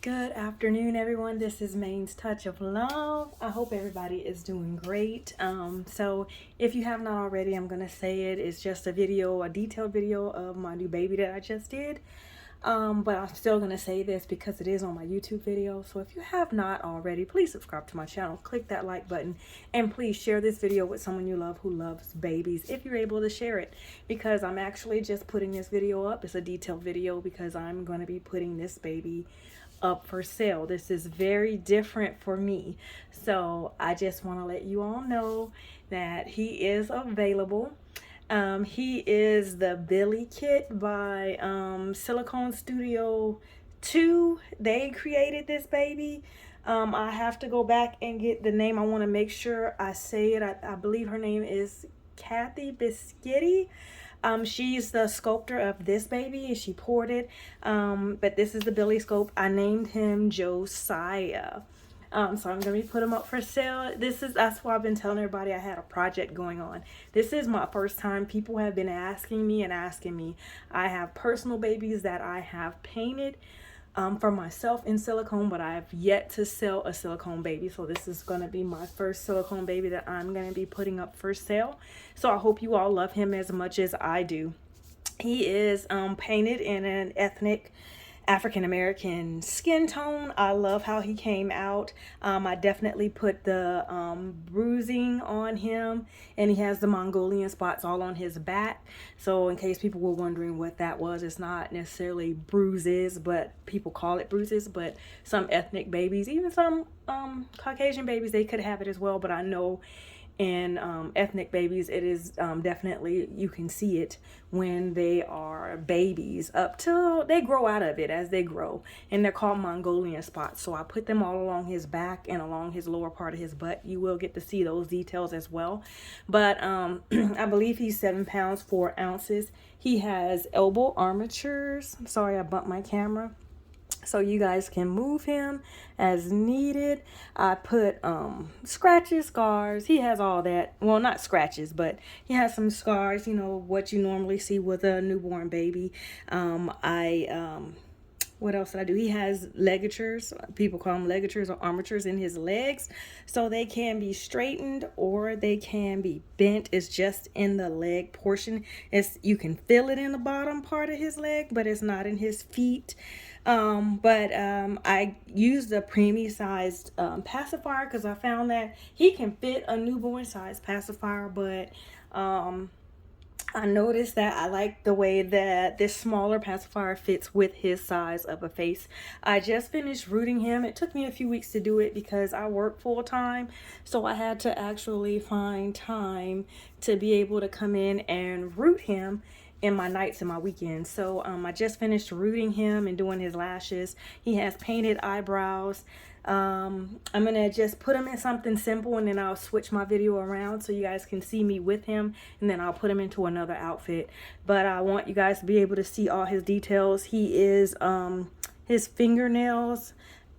Good afternoon, everyone. This is Main's Touch of Love. I hope everybody is doing great. So if you have not already, I'm going to say it. It's just a video, a detailed video of my new baby that I just did. But I'm still going to say this because it is on my YouTube video. So if you have not already, please subscribe to my channel. Click that like button. And please share this video with someone you love who loves babies, if you're able to share it. Because I'm actually just putting this video up. It's a detailed video because I'm going to be putting this baby up for sale. This is very different for me. So I just want to let you all know that he is available. He is the Billie kit by Silicone Studio2. They created this baby. I have to go back and get the name. I want to make sure I say it. I believe her name is Kathy Biscuiti. She's the sculptor of this baby. She poured it. But this is the Billie Sculpt. I named him Josiah. So I'm going to put him up for sale. That's why I've been telling everybody I had a project going on. This is my first time. People have been asking me. I have personal babies that I have painted for myself in silicone, but I have yet to sell a silicone baby. So this is going to be my first silicone baby that I'm going to be putting up for sale. So I hope you all love him as much as I do. He is painted in an ethnic African-American skin tone. I love how he came out. I definitely put the bruising on him, and he has the Mongolian spots all on his back. So in case people were wondering what that was, it's not necessarily bruises, but people call it bruises. But some ethnic babies, even some Caucasian babies, they could have it as well. But I know in ethnic babies, it is definitely, you can see it when they are babies up till they grow out of it as they grow, and they're called Mongolian spots. So I put them all along his back and along his lower part of his butt. You will get to see those details as well. But I believe he's 7 pounds 4 ounces. He has elbow armatures. I'm sorry, I bumped my camera. So you guys can move him as needed. I put scratches, scars. He has all that. Well, not scratches, but he has some scars, you know, what you normally see with a newborn baby. What else did I do? He has ligatures. People call them ligatures or armatures in his legs. So they can be straightened or they can be bent. It's just in the leg portion. You can feel it in the bottom part of his leg, but it's not in his feet. I used a preemie sized pacifier because I found that he can fit a newborn size pacifier, but I noticed that I like the way that this smaller pacifier fits with his size of a face. I just finished rooting him. It took me a few weeks to do it because I work full time. So I had to actually find time to be able to come in and root him in my nights and my weekends. So I just finished rooting him and doing his lashes. He has painted eyebrows. I'm gonna just put him in something simple, and then I'll switch my video around so you guys can see me with him, and then I'll put him into another outfit. But I want you guys to be able to see all his details. He is his fingernails.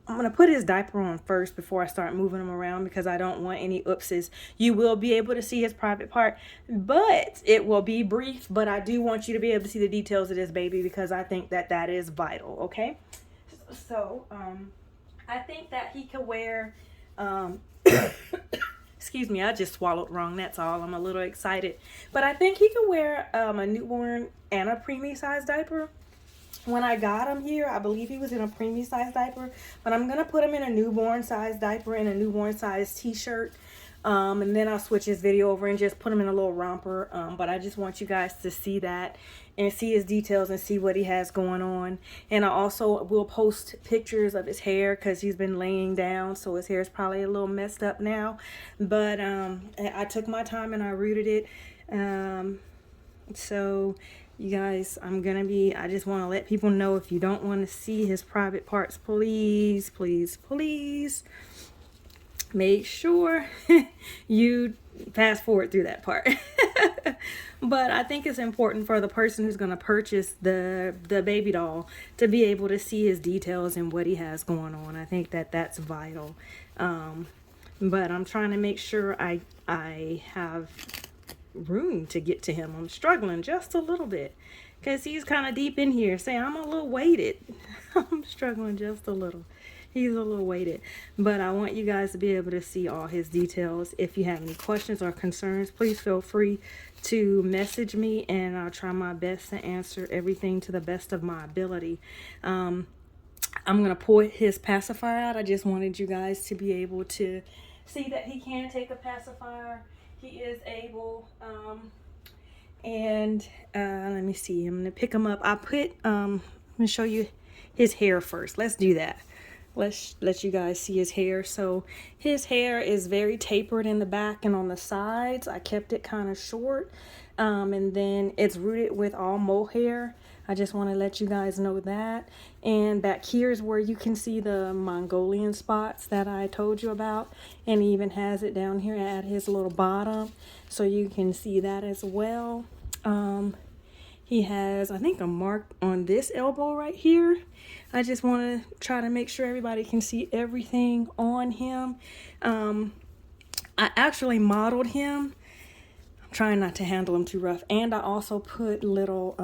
I'm going to put his diaper on first before I start moving him around because I don't want any oopses. You will be able to see his private part, but it will be brief. But I do want you to be able to see the details of this baby because I think that that is vital, okay? So, I think that he could wear, excuse me, I just swallowed wrong, that's all. I'm a little excited. But I think he could wear a newborn and a preemie size diaper. When I got him here, I believe he was in a preemie size diaper, but I'm going to put him in a newborn size diaper and a newborn size t-shirt. And then I'll switch his video over and just put him in a little romper. But I just want you guys to see that and see his details and see what he has going on. And I also will post pictures of his hair because he's been laying down, so his hair is probably a little messed up now. But I took my time and I rooted it. So you guys, I just want to let people know, if you don't want to see his private parts, please, please, please make sure you fast forward through that part. But I think it's important for the person who's going to purchase the baby doll to be able to see his details and what he has going on. I think that that's vital. But I'm trying to make sure I have room to get to him. I'm struggling just a little bit. because he's kind of deep in here. Say, I'm a little weighted. I'm struggling just a little. He's a little weighted, but I want you guys to be able to see all his details. If you have any questions or concerns, please feel free to message me, and I'll try my best to answer everything to the best of my ability. I'm gonna pull his pacifier out. I just wanted you guys to be able to see that he can take a pacifier. He is able. And let me see. I'm gonna pick him up. I'm gonna show you his hair first. Let's do that. Let's let you guys see his hair. So his hair is very tapered in the back and on the sides. I kept it kind of short, and then it's rooted with all mohair. I just want to let you guys know that. And back here is where you can see the Mongolian spots that I told you about, and he even has it down here at his little bottom, so you can see that as well. He has, I think, a mark on this elbow right here. I just want to try to make sure everybody can see everything on him. I actually modeled him. I'm trying not to handle him too rough. And I also put little,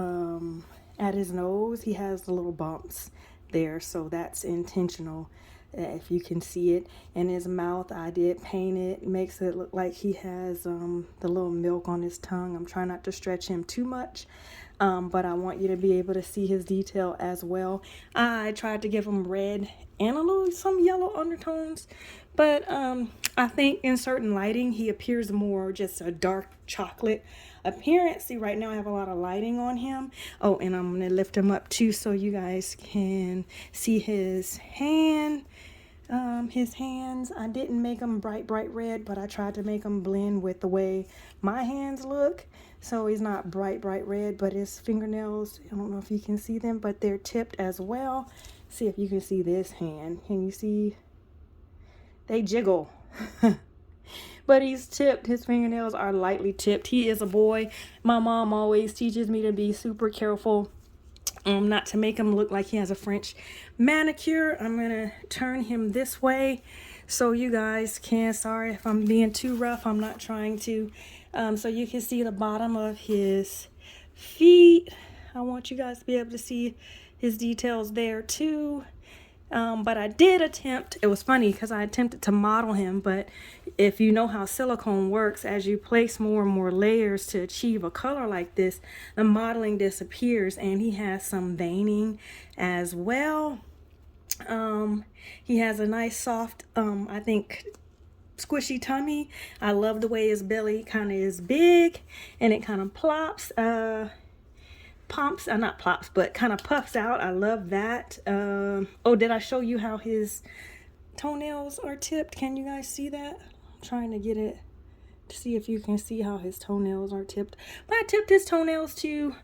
at his nose, he has the little bumps there. So that's intentional. If you can see it. In his mouth, I did paint it. It makes it look like he has the little milk on his tongue. I'm trying not to stretch him too much. But I want you to be able to see his detail as well. I tried to give him red and some yellow undertones, but I think in certain lighting he appears more just a dark chocolate appearance. See, right now I have a lot of lighting on him. Oh, and I'm gonna lift him up too so you guys can see his hand. His hands, I didn't make them bright red, but I tried to make them blend with the way my hands look. So he's not bright red, but his fingernails, I don't know if you can see them, but they're tipped as well. See if you can see this hand. Can you see? They jiggle. But he's tipped. His fingernails are lightly tipped. He is a boy. My mom always teaches me to be super careful. Not to make him look like he has a French manicure. I'm gonna turn him this way so you guys can, sorry if I'm being too rough, I'm not trying to. So you can see the bottom of his feet. I want you guys to be able to see his details there too. But I did attempt, it was funny because I attempted to model him, but if you know how silicone works, as you place more and more layers to achieve a color like this, the modeling disappears, and he has some veining as well. He has a nice soft, I think, squishy tummy. I love the way his belly kind of is big and it kind of plops. Not plops, but kind of puffs out. I love that. Oh, did I show you how his toenails are tipped? Can you guys see that? I'm trying to get it to see if you can see how his toenails are tipped. But I tipped his toenails too.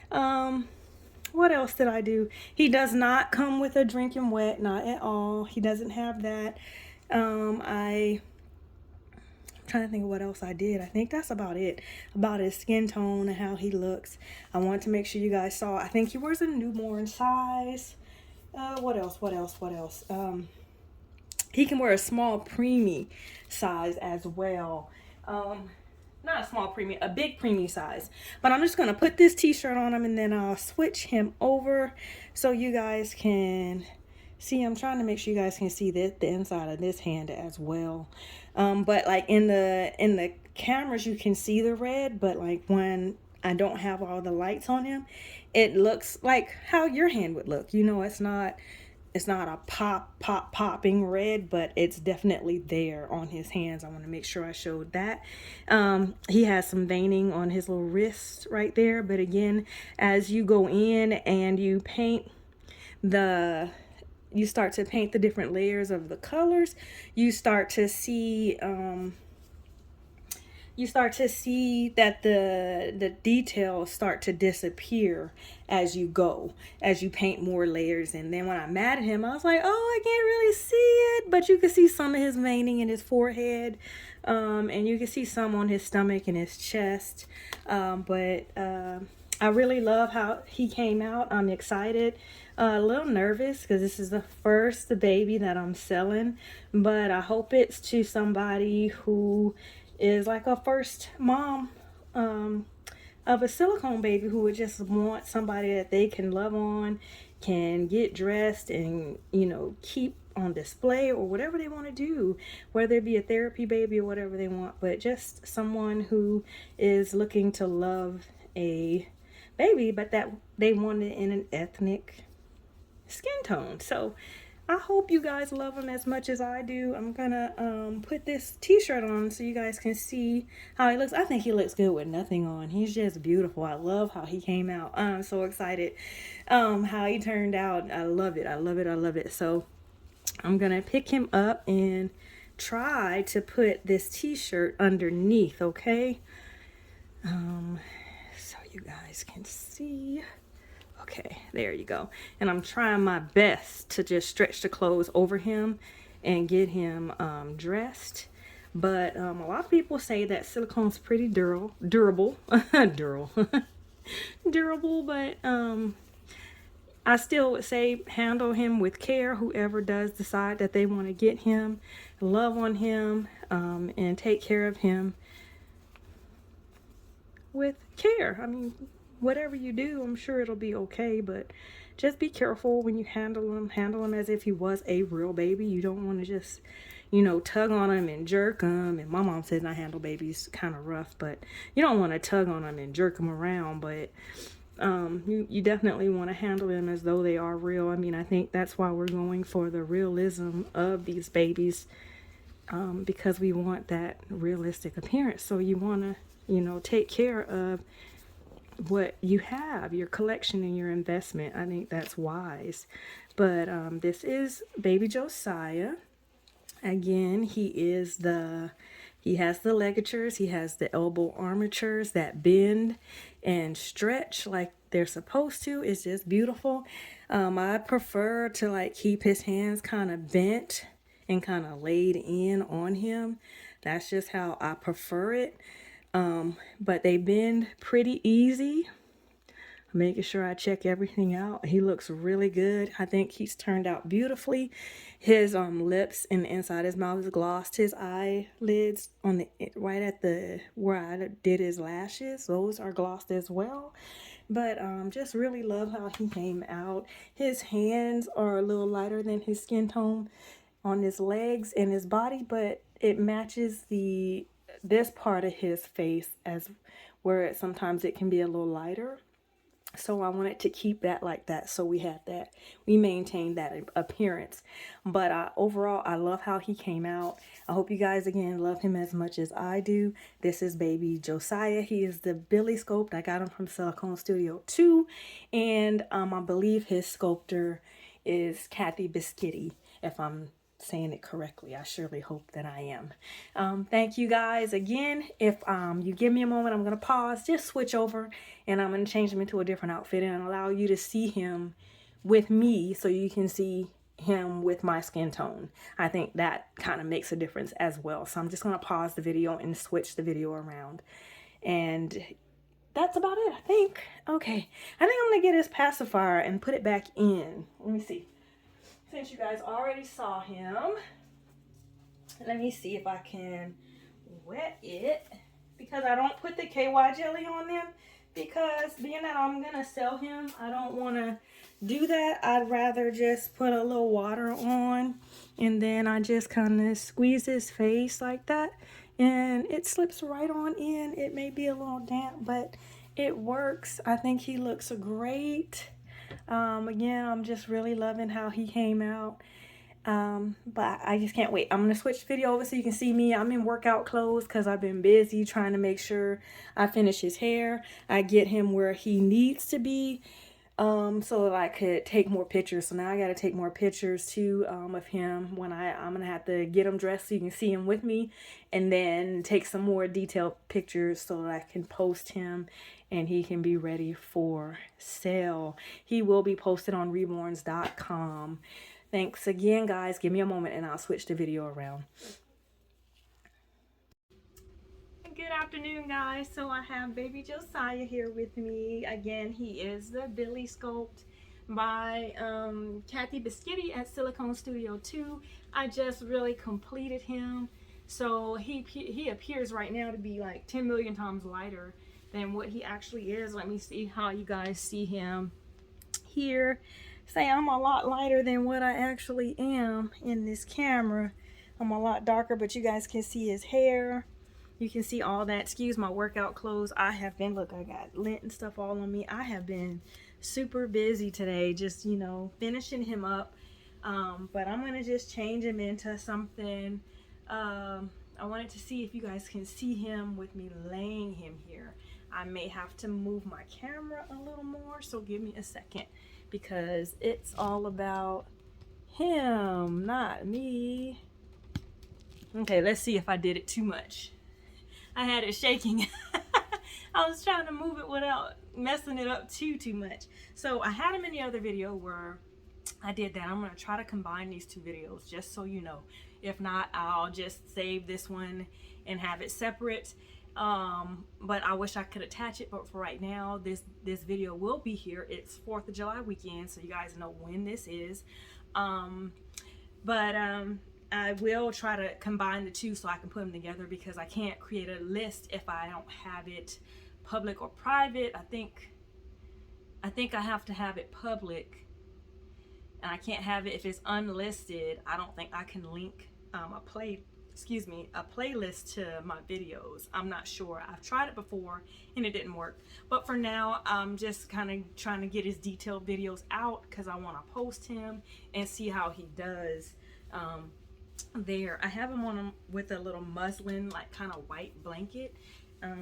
What else did I do? He does not come with a drinking wet, not at all. He doesn't have that. I'm trying to think of what else I did. I think that's about it. About his skin tone and how he looks. I wanted to make sure you guys saw. I think he wears a newborn size. What else? He can wear a small preemie size as well. Not a small preemie, a big preemie size. But I'm just going to put this t-shirt on him and then I'll switch him over so you guys can see. I'm trying to make sure you guys can see the inside of this hand as well. But like in the cameras you can see the red, but like when I don't have all the lights on him, it looks like how your hand would look. You know, it's not a popping red, but it's definitely there on his hands. I want to make sure I showed that. He has some veining on his little wrist right there, but again, as you go in and you start to paint the different layers of the colors, you start to see that the details start to disappear as you paint more layers. And then when I matted him, I was like, oh, I can't really see it, but you can see some of his veining in his forehead, and you can see some on his stomach and his chest. But I really love how he came out. I'm excited. A little nervous because this is the first baby that I'm selling, but I hope it's to somebody who is like a first mom. of a silicone baby who would just want somebody that they can love on, can get dressed and, you know, keep on display or whatever they want to do, whether it be a therapy baby or whatever they want, but just someone who is looking to love a baby, but that they want it in an ethnic skin tone. So I hope you guys love him as much as I do. I'm gonna put this t-shirt on so you guys can see how he looks. I think he looks good with nothing on. He's just beautiful. I love how he came out. I'm so excited how he turned out. I love it. I love it. I love it. So I'm gonna pick him up and try to put this t-shirt underneath, okay? So you guys can see. Okay, there you go. And I'm trying my best to just stretch the clothes over him and get him dressed. But a lot of people say that silicone's pretty durable, durable, but I still would say handle him with care. Whoever does decide that they want to get him, love on him, and take care of him with care. I mean, whatever you do, I'm sure it'll be okay, but just be careful when you handle him. Handle him as if he was a real baby. You don't want to just, you know, tug on him and jerk him. And my mom says I handle babies kind of rough, but you don't want to tug on them and jerk them around. But you definitely want to handle them as though they are real. I mean, I think that's why we're going for the realism of these babies, because we want that realistic appearance. So you want to, you know, take care of what you have, your collection and your investment. I think that's wise. But this is baby Josiah. Again, he has the ligatures, he has the elbow armatures that bend and stretch like they're supposed to. It's just beautiful. I prefer to like keep his hands kind of bent and kind of laid in on him. That's just how I prefer it. But they bend pretty easy. Making sure I check everything out. He looks really good. I think he's turned out beautifully. His lips and the inside of his mouth is glossed. His eyelids on the right at the where I did his lashes, those are glossed as well. But just really love how he came out. His hands are a little lighter than his skin tone on his legs and his body, but it matches this part of his face as where sometimes it can be a little lighter. So I wanted to keep that like that. So we maintained that appearance. But overall, I love how he came out. I hope you guys, again, love him as much as I do. This is baby Josiah. He is the Billie Sculpt. I got him from Silicone Studio2. And I believe his sculptor is Kathy Biscuiti, if I'm saying it correctly. I surely hope that I am. Thank you guys again. If you give me a moment, I'm going to pause, just switch over, and I'm going to change him into a different outfit and allow you to see him with me so you can see him with my skin tone. I think that kind of makes a difference as well. So I'm just going to pause the video and switch the video around. And that's about it, I think. Okay. I think I'm going to get his pacifier and put it back in. Let me see. Since you guys already saw him, let me see if I can wet it, because I don't put the KY jelly on them, because being that I'm gonna sell him, I don't want to do that. I'd rather just put a little water on, and then I just kind of squeeze his face like that, and it slips right on in. It may be a little damp, but it works. I think he looks great. Again, I'm just really loving how he came out. But I just can't wait. I'm going to switch the video over so you can see me. I'm in workout clothes because I've been busy trying to make sure I finish his hair. I get him where he needs to be, so that I could take more pictures. So now I got to take more pictures too, of him when I'm going to have to get him dressed so you can see him with me, and then take some more detailed pictures so that I can post him and he can be ready for sale. He will be posted on reborns.com. Thanks again, guys. Give me a moment and I'll switch the video around. Good afternoon, guys. So I have baby Josiah here with me. Again, he is the Billie Sculpt by Kathy Biscuiti at Silicone Studio2. I just really completed him. So he appears right now to be like 10 million times lighter than what he actually is. Let me see how you guys see him here. Say I'm a lot lighter than what I actually am in this camera. I'm a lot darker, but you guys can see his hair. You can see all that. Excuse my workout clothes. I have been, look, I got lint and stuff all on me. I have been super busy today, just, you know, finishing him up. But I'm going to just change him into something. I wanted to see if you guys can see him with me laying him here. I may have to move my camera a little more, so give me a second, because it's all about him, not me. Okay, let's see if I did it too much. I had it shaking. I was trying to move it without messing it up too much. So I had him in the other video where I did that. I'm going to try to combine these two videos, just so you know. If not, I'll just save this one and have it separate. But I wish I could attach it, but for right now, this video will be here. It's 4th of July weekend, so you guys know when this is. I will try to combine the two so I can put them together, because I can't create a list if I don't have it public or private. I think I have to have it public, and I can't have it if it's unlisted. I don't think I can link a playlist to my videos. I'm not sure. I've tried it before and it didn't work. But for now, I'm just kind of trying to get his detailed videos out, because I want to post him and see how he does. There, I have him on with a little muslin, like kind of white blanket.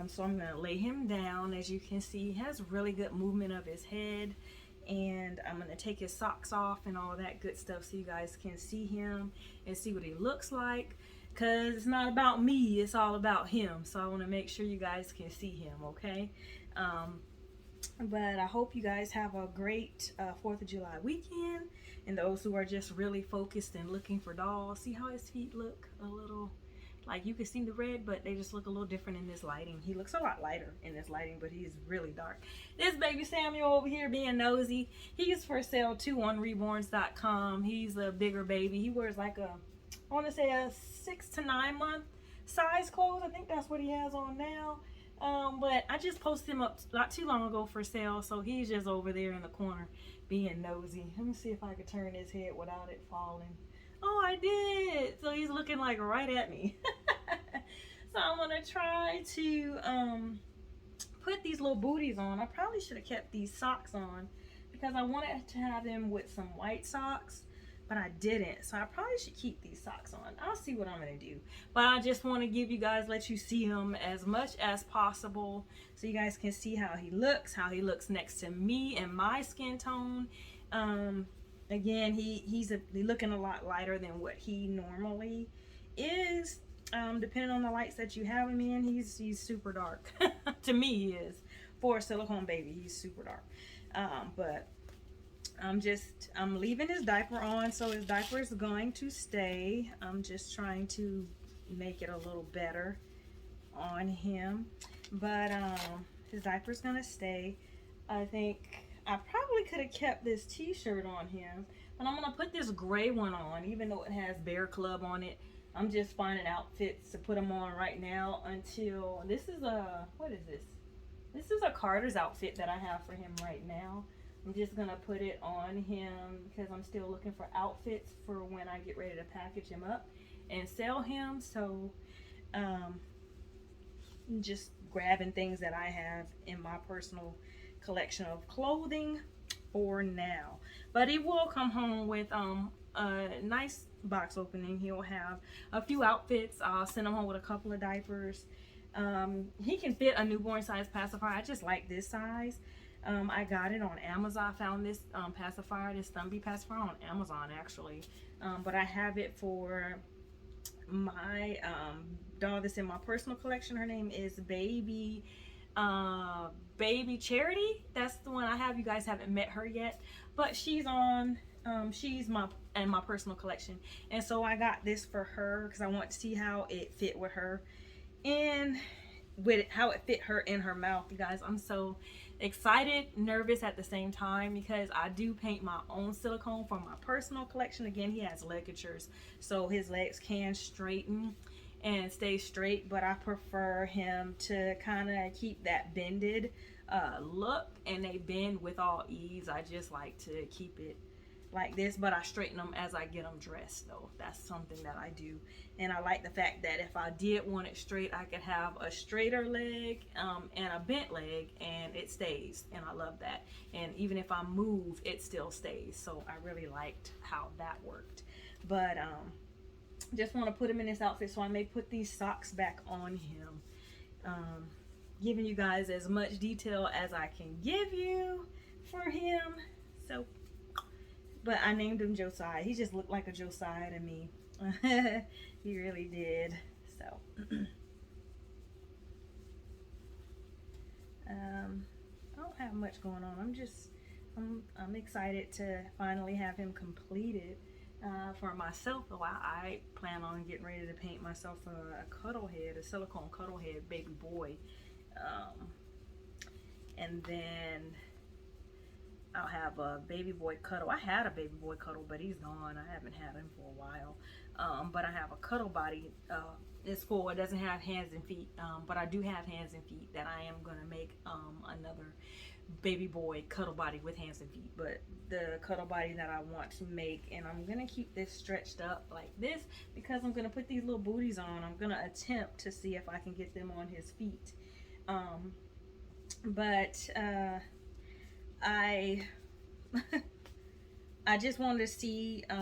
So I'm gonna lay him down. As you can see, he has really good movement of his head, and I'm gonna take his socks off and all that good stuff so you guys can see him and see what he looks like, because it's not about me, it's all about him. So I want to make sure you guys can see him, okay? But I hope you guys have a great 4th of July weekend. And those who are just really focused and looking for dolls, see how his feet look a little, like you can see the red, but they just look a little different in this lighting. He looks a lot lighter in this lighting, but he's really dark. This baby Samuel over here being nosy. He's for sale too on reborns.com. He's a bigger baby. He wears like a, I want to say a 6 to 9 month size clothes. I think that's what he has on now. But I just posted him up not too long ago for sale, so he's just over there in the corner being nosy. Let me see if I could turn his head without it falling. Oh, I did. So he's looking like right at me. So I'm gonna try to put these little booties on. I probably should have kept these socks on, because I wanted to have them with some white socks, but I didn't. So I probably should keep these socks on. I'll see what I'm gonna do. But I just want to give you guys, let you see him as much as possible, so you guys can see how he looks next to me and my skin tone. Again, he's looking a lot lighter than what he normally is. Depending on the lights that you have him in, he's super dark. To me, he is. For a silicone baby, he's super dark. But I'm leaving his diaper on, so his diaper is going to stay. I'm just trying to make it a little better on him, but his diaper's gonna stay. I think I probably could have kept this t-shirt on him, but I'm gonna put this gray one on, even though it has Bear Club on it. I'm just finding outfits to put him on right now until, this is a, what is this? This is a Carter's outfit that I have for him right now. I'm just gonna put it on him because I'm still looking for outfits for when I get ready to package him up and sell him. So just grabbing things that I have in my personal collection of clothing for now. But he will come home with a nice box opening. He'll have a few outfits. I'll send him home with a couple of diapers. He can fit a newborn size pacifier. I just like this size. I got it on Amazon. I found this pacifier, this Thumby pacifier on Amazon actually. But I have it for my doll that's in my personal collection. Her name is Baby Charity. That's the one I have. You guys haven't met her yet, but she's on she's in my personal collection, and so I got this for her because I want to see how it fit with her and how it fit her in her mouth. You guys, I'm so excited, nervous at the same time, because I do paint my own silicone for my personal collection. Again, he has ligatures, so his legs can straighten, and stay straight, but I prefer him to kind of keep that bended look, and they bend with all ease. I just like to keep it like this, but I straighten them as I get them dressed though. That's something that I do. And I like the fact that if I did want it straight, I could have a straighter leg and a bent leg, and it stays, and I love that. And even if I move, it still stays. So I really liked how that worked. But just want to put him in this outfit, so I may put these socks back on him. Giving you guys as much detail as I can give you for him. So, but I named him Josiah. He just looked like a Josiah to me. He really did. So I don't have much going on. I'm excited to finally have him completed. For myself, though, I plan on getting ready to paint myself a cuddle head, a silicone cuddle head baby boy. And then I'll have a baby boy cuddle. I had a baby boy cuddle, but he's gone. I haven't had him for a while. But I have a cuddle body. It's full. It doesn't have hands and feet, but I do have hands and feet that I am going to make another baby boy cuddle body with hands and feet. But the cuddle body that I want to make, and I'm going to keep this stretched up like this because I'm going to put these little booties on. I'm going to attempt to see if I can get them on his feet. But I just wanted to see, I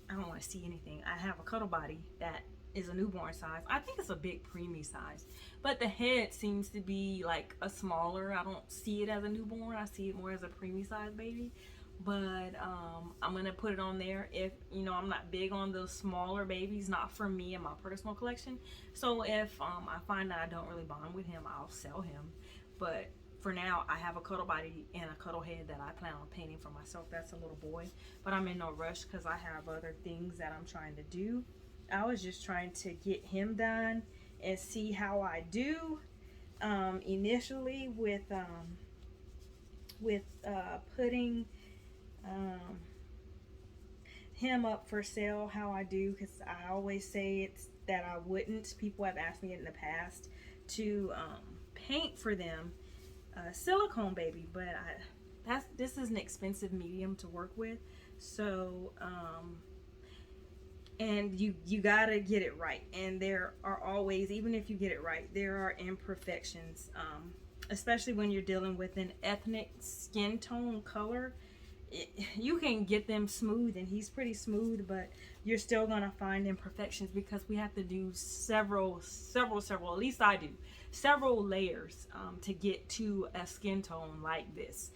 don't want to see anything. I have a cuddle body that is a newborn size. I think it's a big preemie size, but the head seems to be like a smaller. I don't see it as a newborn. I see it more as a preemie size baby. But I'm gonna put it on there. If you know, I'm not big on those smaller babies, not for me in my personal collection. So if I find that I don't really bond with him, I'll sell him. But for now, I have a cuddle body and a cuddle head that I plan on painting for myself. That's a little boy, but I'm in no rush because I have other things that I'm trying to do. I was just trying to get him done and see how I do initially with putting him up for sale, how I do, because I always say it's that I wouldn't. People have asked me in the past to paint for them silicone baby, but this is an expensive medium to work with. So and you gotta get it right, and there are always, even if you get it right, there are imperfections, especially when you're dealing with an ethnic skin tone color. You can get them smooth, and he's pretty smooth, but you're still gonna find imperfections because we have to do several, at least I do, several layers to get to a skin tone like this.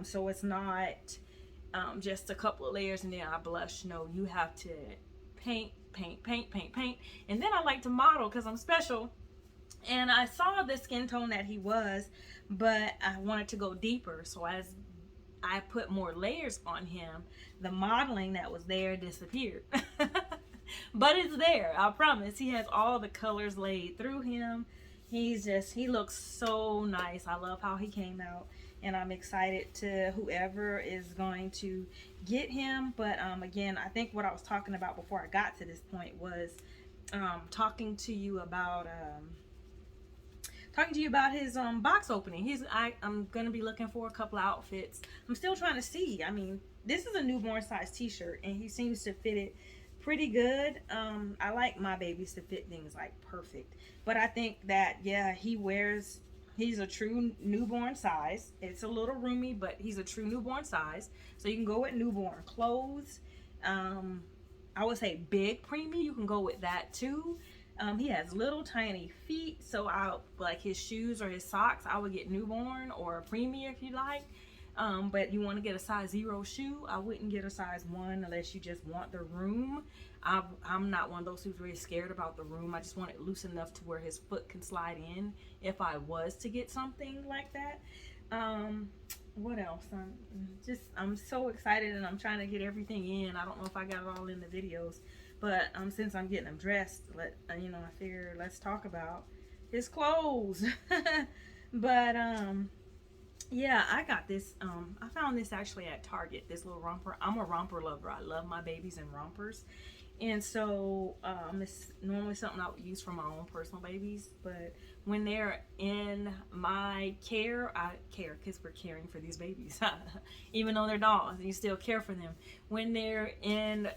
So it's not just a couple of layers and then I blush. No, you have to paint, and then I like to model because I'm special. And I saw the skin tone that he was, but I wanted to go deeper. So as I put more layers on him, the modeling that was there disappeared. But it's there, I promise. He has all the colors laid through him. He looks so nice. I love how he came out, and I'm excited to whoever is going to get him. But again, I think what I was talking about before I got to this point was talking to you about his box opening. I'm gonna be looking for a couple of outfits. I'm still trying to see. I mean, this is a newborn size t-shirt, and he seems to fit it pretty good. I like my babies to fit things like perfect, but I think that, yeah, he's a true newborn size. It's a little roomy, but he's a true newborn size, so you can go with newborn clothes. I would say big preemie, you can go with that too. He has little tiny feet, so like his shoes or his socks, I would get newborn or a preemie if you like. But you want to get a size 0 shoe, I wouldn't get a size 1 unless you just want the room. I'm not one of those who's really scared about the room. I just want it loose enough to where his foot can slide in if I was to get something like that. What else? I'm so excited, and I'm trying to get everything in. I don't know if I got it all in the videos, but since I'm getting him dressed, I figure let's talk about his clothes. But yeah, I got this. I found this actually at Target. This little romper. I'm a romper lover. I love my babies in rompers, And so it's normally something I would use for my own personal babies, but when they're in my care, I care because we're caring for these babies. Even though they're dogs, you still care for them. When they're in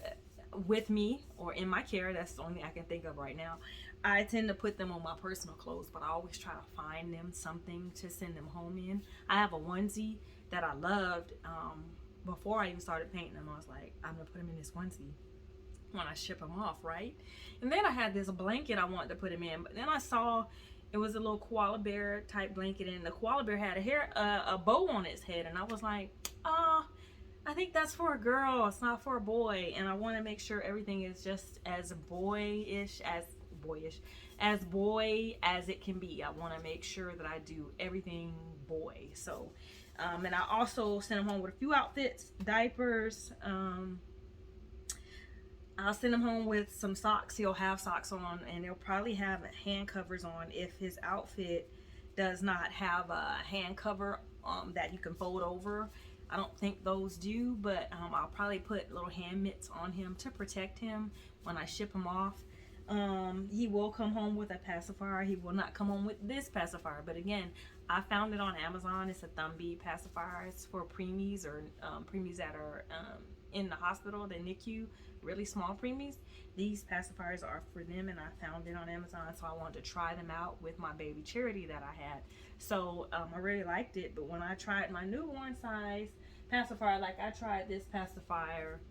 with me or in my care, that's the only thing I can think of right now, I tend to put them on my personal clothes, but I always try to find them something to send them home in. I have a onesie that I loved before I even started painting them. I was like, I'm gonna put them in this onesie when I ship them off, right? And then I had this blanket I wanted to put him in, but then I saw it was a little koala bear type blanket, and the koala bear had a bow on its head, and I was like, I think that's for a girl, it's not for a boy. And I want to make sure everything is just as boyish as it can be. I want to make sure that I do everything boy. So and I also sent him home with a few outfits, diapers. I'll send him home with some socks. He'll have socks on, and he'll probably have hand covers on if his outfit does not have a hand cover that you can fold over. I don't think those do, but I'll probably put little hand mitts on him to protect him when I ship him off. He will come home with a pacifier. He will not come home with this pacifier, but again, I found it on Amazon. It's a thumb bead pacifier. It's for preemies or preemies that are in the hospital, the NICU, really small preemies. These pacifiers are for them, and I found it on Amazon, so I wanted to try them out with my baby Charity that I had. So I really liked it, but when I tried my newborn size pacifier, like I tried this pacifier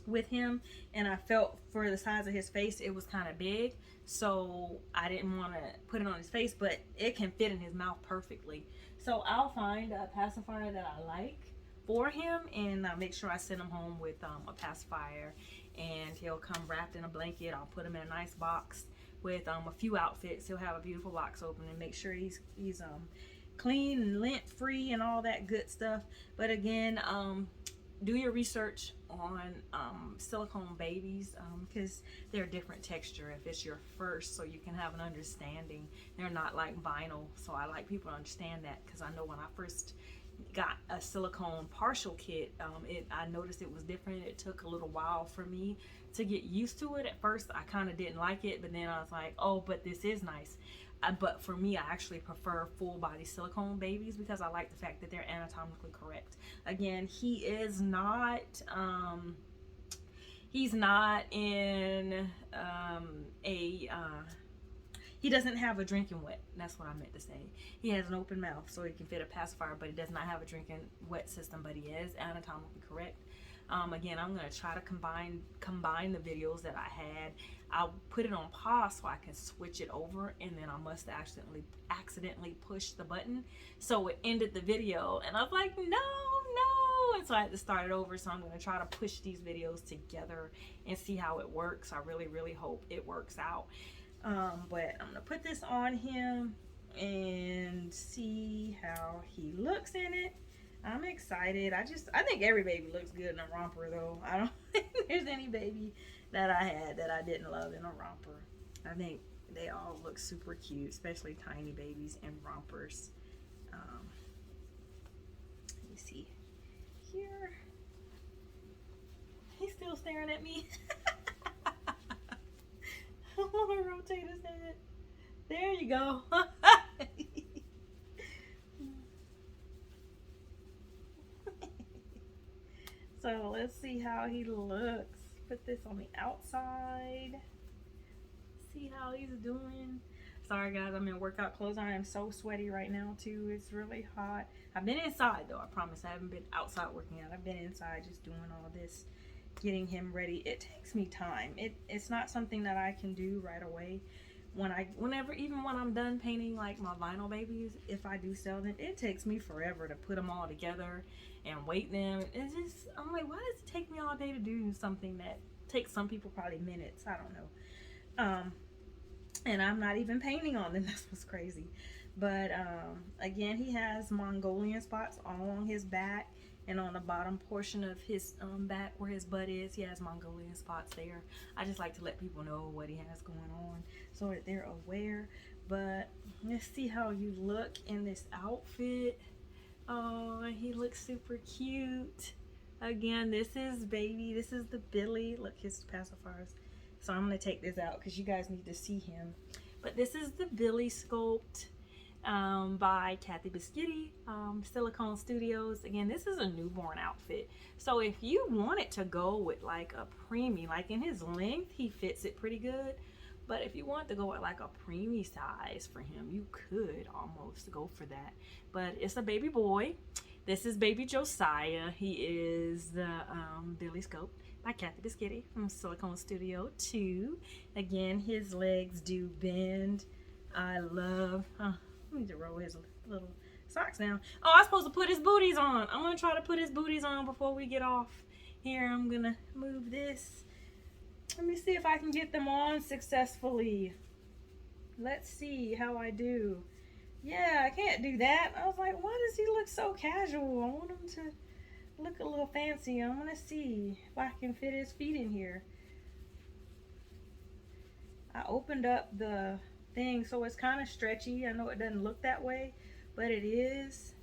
with him, and I felt for the size of his face it was kind of big, so I didn't want to put it on his face, but it can fit in his mouth perfectly. So I'll find a pacifier that I like for him, and make sure I send him home with a pacifier, and he'll come wrapped in a blanket. I'll put him in a nice box with a few outfits. He'll have a beautiful box open, and make sure he's clean and lint free and all that good stuff. But again, do your research on silicone babies, because they're different texture if it's your first, so you can have an understanding. They're not like vinyl, so I like people to understand that, because I know when I first got a silicone partial kit, I noticed it was different. It took a little while for me to get used to it. At first I kind of didn't like it, but then I was like, oh, but this is nice. But for me, I actually prefer full body silicone babies because I like the fact that they're anatomically correct. Again, he is not he's not in he doesn't have a drinking wet. That's what I meant to say. He has an open mouth, so he can fit a pacifier, but he does not have a drinking wet system, but he is anatomically correct. Again, I'm going to try to combine the videos that I had. I'll put it on pause so I can switch it over, and then I must have accidentally pushed the button, so it ended the video, and I was like, no, and so I had to start it over. So I'm going to try to push these videos together and see how it works. I really hope it works out. But I'm gonna put this on him and see how he looks in it. I'm excited. I think every baby looks good in a romper, though. I don't think there's any baby that I had that I didn't love in a romper. I think they all look super cute, especially tiny babies in rompers. Let me see here. He's still staring at me. I want to rotate his head. There you go. So let's see how he looks. Put this on the outside. See how he's doing. Sorry guys, I'm in workout clothes. I am so sweaty right now too. It's really hot. I've been inside though, I promise. I haven't been outside working out. I've been inside just doing all this, getting him ready. It takes me time. It's not something that I can do right away. Even when I'm done painting like my vinyl babies, if I do sell them, it takes me forever to put them all together and weight them. It's just, I'm like, why does it take me all day to do something that takes some people probably minutes? I don't know. And I'm not even painting on them. That's what's crazy. But again, he has Mongolian spots all along his back. And on the bottom portion of his back where his butt is, he has Mongolian spots there. I just like to let people know what he has going on so that they're aware. But let's see how you look in this outfit. Oh, he looks super cute. Again, this is baby. This is the Billie. Look, his pacifiers. So I'm going to take this out because you guys need to see him. But this is the Billie Sculpt by Kathy Biscuiti, Silicone Studios. Again, this is a newborn outfit. So if you wanted to go with like a preemie, like in his length, he fits it pretty good. But if you want to go with like a preemie size for him, you could almost go for that. But it's a baby boy. This is baby Josiah. He is the Billie Sculpt by Kathy Biscuiti from Silicone Studio2. Again, his legs do bend. I love, I need to roll his little socks down. Oh, I'm supposed to put his booties on. I'm going to try to put his booties on before we get off. Here, I'm going to move this. Let me see if I can get them on successfully. Let's see how I do. Yeah, I can't do that. I was like, why does he look so casual? I want him to look a little fancy. I'm going to see if I can fit his feet in here. I opened up the thing so it's kind of stretchy. I know it doesn't look that way, but it is.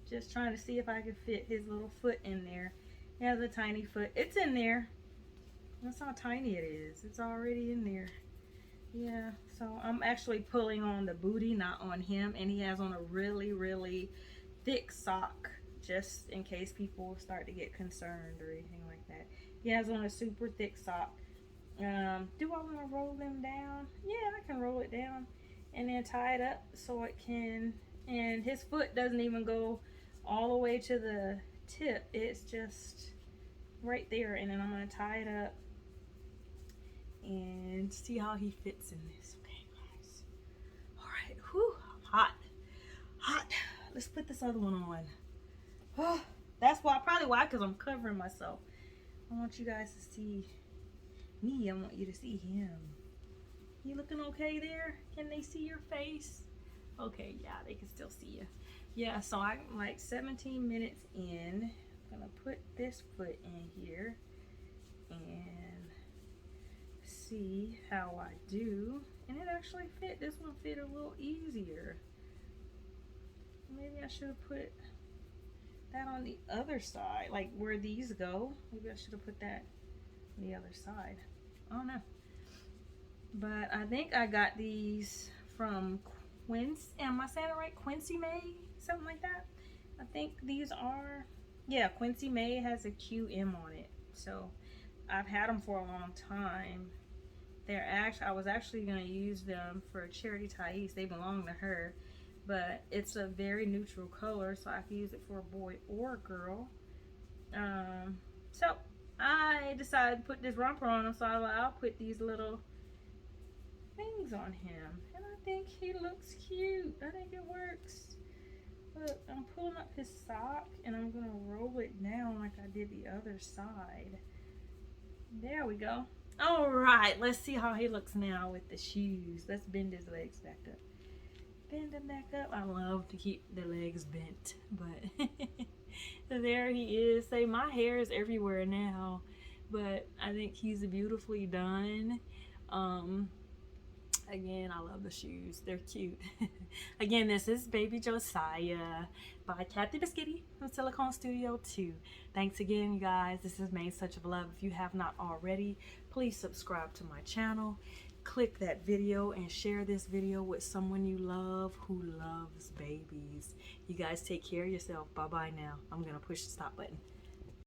Just trying to see if I can fit his little foot in there. He has a tiny foot. It's in there. That's how tiny it is. It's already in there. Yeah, so I'm actually pulling on the booty, not on him, and he has on a really, really thick sock, just in case people start to get concerned or anything like that. He has on a super thick sock. Do I want to roll them down? Yeah, I can roll it down and then tie it up so it can, and his foot doesn't even go all the way to the tip. It's just right there, and then I'm going to tie it up and see how he fits in this. Okay, guys. All right. Whew, hot. Let's put this other one on. Oh, that's why, probably why, because I'm covering myself. I want you guys to see me. I want you to see him. You looking okay there? Can they see your face? Okay, yeah, they can still see you. Yeah, so I'm like 17 minutes in. I'm gonna put this foot in here and see how I do. And it actually fit. This one fit a little easier. Maybe I should have put that on the other side, like where these go. Maybe I should have put that on the other side. I don't know. But I think I got these from Quincy. Am I saying it right? Quincy May? Something like that. I think these are, yeah, Quincy May has a QM on it. So I've had them for a long time. I was actually going to use them for Charity Thais. They belong to her, but it's a very neutral color, so I can use it for a boy or a girl. So I decided to put this romper on him, so I'll put these little things on him, and I think he looks cute. I think it works. Look, I'm pulling up his sock, and I'm going to roll it down like I did the other side. There we go. All right, let's see how he looks now with the shoes. Let's bend his legs back up. Bend them back up. I love to keep the legs bent, but there he is. Say, my hair is everywhere now, but I think he's beautifully done. Again, I love the shoes. They're cute. Again, this is Baby Josiah by Kathy Biscuiti from Silicone Studio2. Thanks again, you guys. This is Main's Touch of Love. If you have not already, please subscribe to my channel. Click that video and share this video with someone you love who loves babies. You guys take care of yourself. Bye-bye now. I'm going to push the stop button.